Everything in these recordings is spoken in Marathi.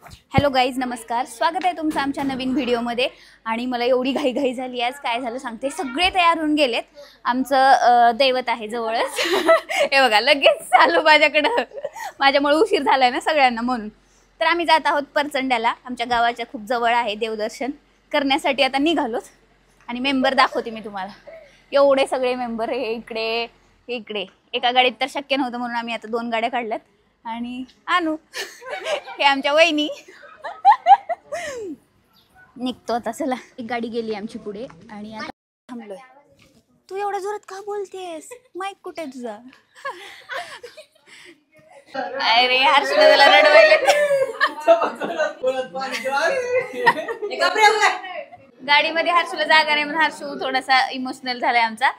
हॅलो गाईज, नमस्कार. स्वागत आहे तुमचं आमच्या नवीन व्हिडिओमध्ये. आणि मला एवढी घाई झाली आज. काय झालं सांगते. सगळे तयार होऊन गेलेत. आमचं दैवत आहे जवळच. हे बघा, लगेच चालू माझ्याकडं. माझ्यामुळे उशीर झालाय ना सगळ्यांना म्हणून. तर आम्ही जात आहोत परचंड्याला. आमच्या गावाच्या खूप जवळ आहे देवदर्शन करण्यासाठी. आता निघालोच आणि मेंबर दाखवते मी तुम्हाला. एवढे सगळे मेंबर हे इकडे इकडे. एका गाडीत तर शक्य नव्हतं म्हणून आम्ही आता 2 गाड्या काढल्यात. आणि आणू हे आमच्या वहिनी. निघतो आता. चला, एक गाडी गेली आमची पुढे आणि आता थांबलोय. तू एवढ्या जोरात का बोलतेस? माईक कुठे तुझा? अरे हर्षला त्याला रडवायला. गाडीमध्ये हर्षला जागा नाही म्हणून हर्षू थोडासा इमोशनल झालाय आमचा.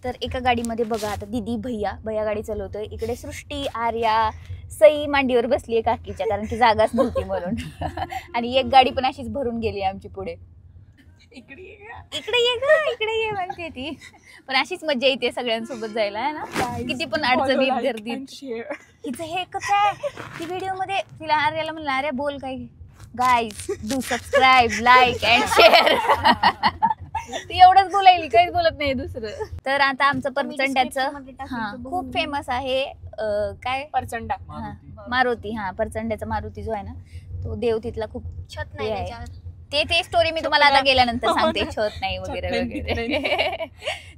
तर एका गाडीमध्ये बघा आता दीदी भैया गाडी चालवतोय. इकडे सृष्टी, आर्या, सई मांडीवर बसली आहे काकीच्या, कारण की जागाच नव्हती म्हणून. आणि एक गाडी पण अशीच भरून गेली आमची पुढे. इकडे ये म्हणते ती. पण अशीच मज्जा येते सगळ्यांसोबत जायला, आहे ना. किती पण अडचणीत गर्दीत. हिचं हे कसं आहे ती व्हिडिओ मध्ये तिला आर्याला म्हणलं, अरे बोल काय. Guys do subscribe, like and share. ती एवढंच बोलायली, काहीच बोलत नाही दुसरं. तर आता आमचं परचंड्याचं खूप फेमस आहे. काय परचंडा मारुती. परचंड्याचा मारुती जो आहे ना, तो देव तिथला खूप छत नाही आहे. ते स्टोरी मी तुम्हाला आता गेल्यानंतर सांगते. छत नाही वगैरे वगैरे.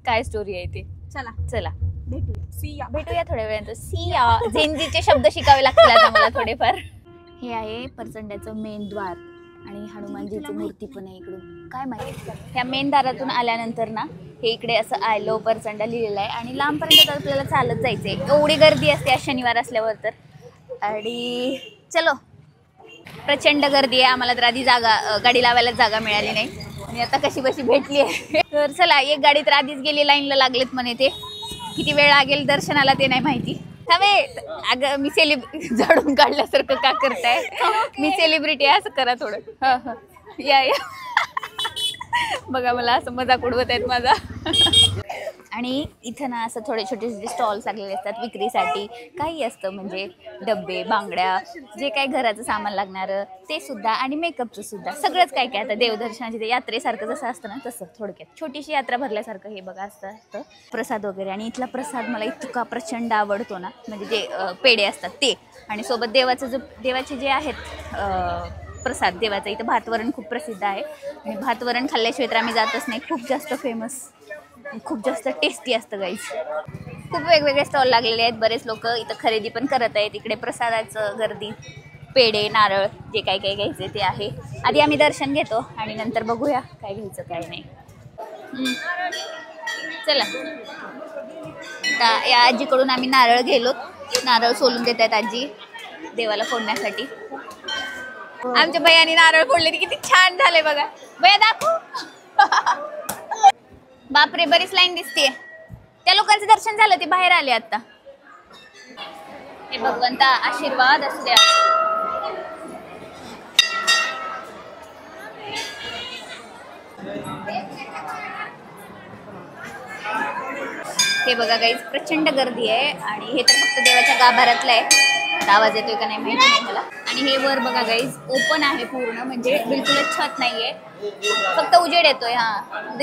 काय स्टोरी आहे ते. चला भेटूया थोड्या वेळानंतर. सिया. झेंजीचे शब्द शिकावे लागतील आता मला थोडेफार. हे आहे परचंड्याचं मेन द्वार आणि हनुमानजीची मूर्ती पण आहे इकडून. काय माहिती, ह्या मेन दारातून आल्यानंतर ना हे इकडे असं आय लव्ह परचंडा लिहिलेलं आहे. आणि लांबपर्यंत आपल्याला चालत जायचंय. एवढी गर्दी असते आज शनिवार असल्यावर तर. आणि चलो, प्रचंड गर्दी आहे. आम्हाला तर आधी गाडी लावायला जागा मिळाली नाही आणि आता कशी बशी भेटली आहे. तर चला, एक गाडी तर आधीच गेली, लाईनला लागलेत म्हणे. ते किती वेळ लागेल दर्शनाला ते नाही माहिती. अगं मी झाडून काढल्यासारखं का करताय. मी सेलिब्रिटी आहे असं करा थोडं. या बघा, मला असं मजाक उडवत आहेत माझा. आणि इथं ना असं थोडे छोटे स्टॉल्स लागलेले असतात विक्रीसाठी. काही असतं म्हणजे डब्बे, बांगड्या, जे काही घराचं सामान लागणारं ते सुद्धा. आणि मेकअपचं सुद्धा. सगळंच काय काय आता देवदर्शनाची ते यात्रेसारखं जसं असतं ना तसं थोडक्यात छोटीशी यात्रा भरल्यासारखं हे बघा असतं. प्रसाद वगैरे. आणि इथला प्रसाद मला इतका प्रचंड आवडतो ना, म्हणजे जे पेढे असतात ते. आणि सोबत देवाचे जे आहेत प्रसाद देवाचा. इथं भातवरण खूप प्रसिद्ध आहे. आणि भातवरण खाल्ल्याशिवाय तर आम्ही जातच नाही. खूप जास्त फेमस, खूप जास्त टेस्टी असतं गाईज. खूप वेगवेगळे स्टॉल लागलेले आहेत. बरेच लोक इथं खरेदी पण करत आहेत. इकडे प्रसादाचं गर्दी, पेढे, नारळ, जे काय काय घ्यायचे ते आहे. आधी आम्ही दर्शन घेतो आणि नंतर बघूया काय घ्यायचं काय नाही. चला, या आजीकडून आम्ही नारळ गेलो. नारळ सोलून देत आहेत आजी देवाला फोडण्यासाठी. आमच्या बयानी नारळ फोडले, किती छान झाले बघा. बया दाखव. बापरे, बरीच लाईन दिसतीये. त्या लोकांचं दर्शन झालं, ते बाहेर आले आता. हे भगवंता आशीर्वाद असू द्या. हे बघा गाईज, प्रचंड गर्दी आहे. आणि हे तर फक्त देवाच्या गाभाऱ्यातलं आहे. आवाज येतोय का नाही माहिती नाही मला. आणि हे वर बघा गाईज, ओपन आहे पूर्ण, म्हणजे बिलकुलच छत नाहीये, फक्त उजेड येतोय.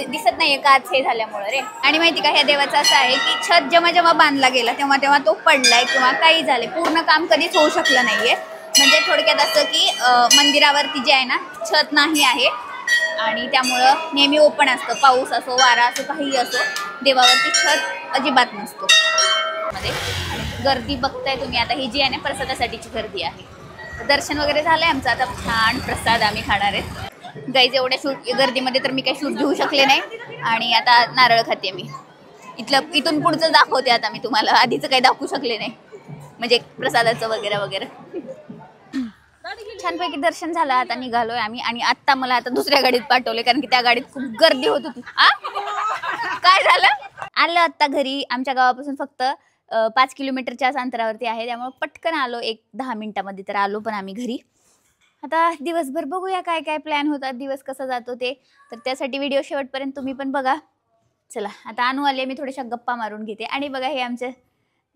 दिसत नाहीये काच हे झाल्यामुळे रे. आणि माहिती का, ह्या देवाचं असं आहे की छत जेव्हा बांधला गेला तेव्हा तो पडलाय किंवा काही झाले, पूर्ण काम कधीच होऊ शकलं नाहीये. म्हणजे थोडक्यात असं की मंदिरावरती जे आहे ना छत नाही आहे आणि त्यामुळं नेहमी ओपन असतं. पाऊस असो, वारा असो, काहीही असो, देवावरती छत अजिबात नसतो मध्ये. आणि गर्दी बघताय तुम्ही आता. ही जी आहे ना प्रसादासाठीची गर्दी आहे. दर्शन वगैरे झालंय आमचं. आता छान प्रसाद आम्ही खाणार आहेत गाईज. एवढ्या गर्दीमध्ये तर मी काही शूट घेऊ शकले नाही. आणि आता नारळ खाते मी. इथून पुढचं दाखवते आता मी तुम्हाला. आधीचं काही दाखवू शकले नाही, म्हणजे प्रसादाचं वगैरे वगैरे. छानपैकी दर्शन झालं. आता निघालोय आम्ही. आणि आत्ता मला आता दुसऱ्या गाडीत पाठवले, कारण की त्या गाडीत खूप गर्दी होत होती. काय झालं? आलं आत्ता घरी. आमच्या गावापासून फक्त 5 किलोमीटरच्याच अंतरावरती आहे. त्यामुळे पटकन आलो. 1-10 मिनिटामध्ये तर आलो पण आम्ही घरी. आता दिवसभर बघूया काय काय प्लॅन होतात, दिवस कसा जातो ते. तर त्यासाठी व्हिडिओ शेवटपर्यंत तुम्ही पण बघा. चला, आता आणू आले, मी थोड्याशा गप्पा मारून घेते. आणि बघा, हे आमच्या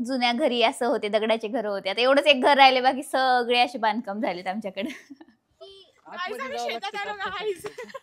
जुन्या घरी असं होते, दगडाचे घर होते. आता एवढंच एक घर राहिले, बाकी सगळे असे बांधकाम झालेत आमच्याकडे. आतमध्ये जावं लागतं का?